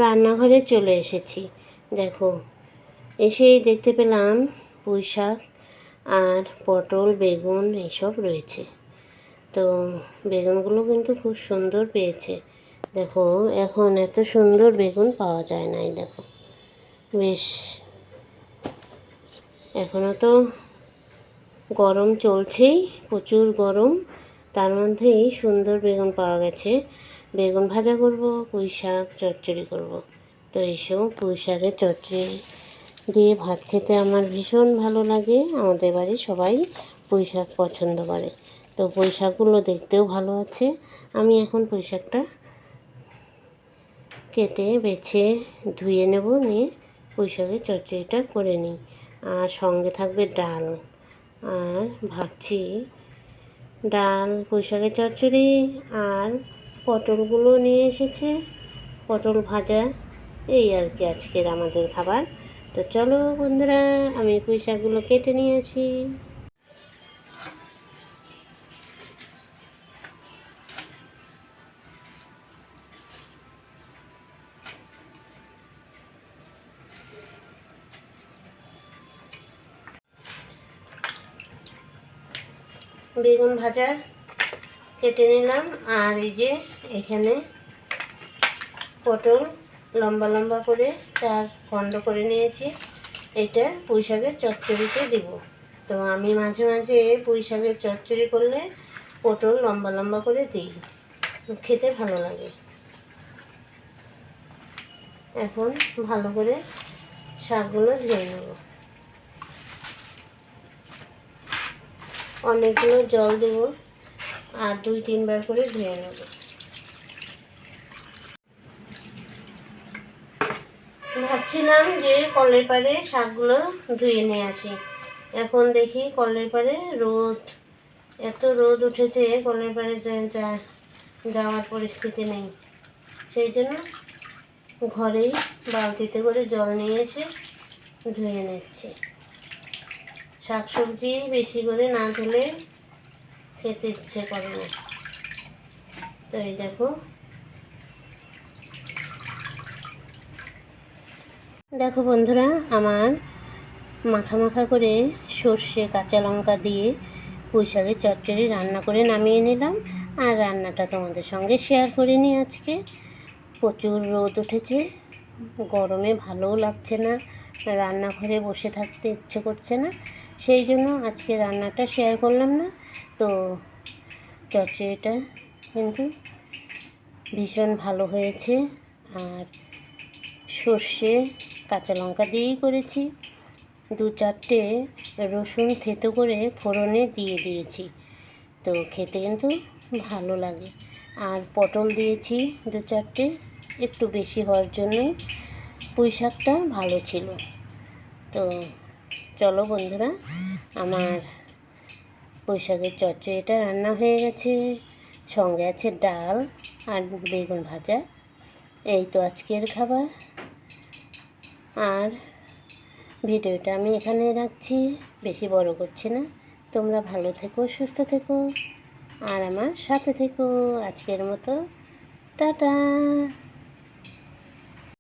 রান্নাঘরে চলে এসেছি। দেখো, এসেই দেখতে পেলাম পুঁই শাক আর পটল, বেগুন এইসব রয়েছে। তো বেগুনগুলো কিন্তু খুব সুন্দর পেয়েছে। দেখো, এখন এত সুন্দর বেগুন পাওয়া যায় না। এই দেখো, বেশ এখনও তো গরম চলছেই, প্রচুর গরম, তার মধ্যেই সুন্দর বেগুন পাওয়া গেছে। বেগুন ভাজা করব, পুঁই শাক চচ্চড়ি করব। তো এইসব পুঁই শাকের চচ্চড়ি দিয়ে ভাত খেতে আমার ভীষণ ভালো লাগে। আমাদের বাড়ি সবাই পুঁই শাক পছন্দ করে। তো পুঁই শাকগুলো দেখতেও ভালো আছে। আমি এখন পুঁই শাকটা কেটে বেছে ধুয়ে নেব, নিয়ে পুঁই শাকের চচ্চড়িটা করে নিই। আর সঙ্গে থাকবে ডাল। আর ভাবছি ডাল, পুঁই শাকের চচ্চড়ি আর পটলগুলো নিয়ে এসেছে, পটল ভাজা, এই আর কি আজকের আমাদের খাবার। তো চলো বন্ধুরা, আমি পুঁই শাকগুলো কেটে নিয়ে আসি। বেগুন ভাজা কেটে নিলাম, আর এই যে এখানে পটল লম্বা লম্বা করে 4 খণ্ড করে নিয়েছি। এটা পুঁই শাকের চচ্চড়িতে দিব। তো আমি মাঝে মাঝে পুঁই শাকের চচ্চড়ি করলে পটল লম্বা লম্বা করে দিই, খেতে ভালো লাগে। এখন ভালো করে শাকগুলো ধুয়ে নেব। অনেকগুলো জল দেব আর 2-3 বার করে ধুয়ে নেব। ভাবছিলাম যে কলের পাড়ে শাকগুলো ধুয়ে নিয়ে আসি। এখন দেখি কলের পাড়ে রোদ, এত রোদ উঠেছে, কলের পাড়ে যাওয়ার পরিস্থিতি নেই। সেই জন্য ঘরেই বালতিতে করে জল নিয়ে এসে ধুয়ে নিচ্ছি। শাকসবজি বেশি করে না ধুলে খেতে ইচ্ছে করে না। তো এই দেখো, দেখো বন্ধুরা, আমার মাখা মাখা করে সর্ষে কাঁচা লঙ্কা দিয়ে পুঁই শাকের চচ্চড়ি রান্না করে নামিয়ে নিলাম। আর রান্নাটা তোমাদের সঙ্গে শেয়ার করে নিই। আজকে প্রচুর রোদ উঠেছে, গরমে ভালোও লাগছে না, রান্নাঘরে বসে থাকতে ইচ্ছে করছে না। সেই জন্য আজকে রান্নাটা শেয়ার করলাম না। তো চচ্চড়িটা কিন্তু ভীষণ ভালো হয়েছে। আর সর্ষে কাঁচা লঙ্কা দিয়েই করেছি। 2-4টে রসুন থেতো করে ফোড়নে দিয়ে দিয়েছি। তো খেতে কিন্তু ভালো লাগে। আর পটল দিয়েছি 2-4টে, একটু বেশি হওয়ার জন্যই। পুঁই শাকটা ভালো ছিল। তো চলো বন্ধুরা, আমার পুঁই শাকের চচ্চড়িটা রান্না হয়ে গেছে, সঙ্গে আছে ডাল আর বেগুন ভাজা। এই তো আজকের খাবার। আর ভিডিওটা আমি এখানে রাখছি, বেশি বড় করছি না। তোমরা ভালো থেকো, সুস্থ থেকো আর আমার সাথে থেকো। আজকের মতো টাটা।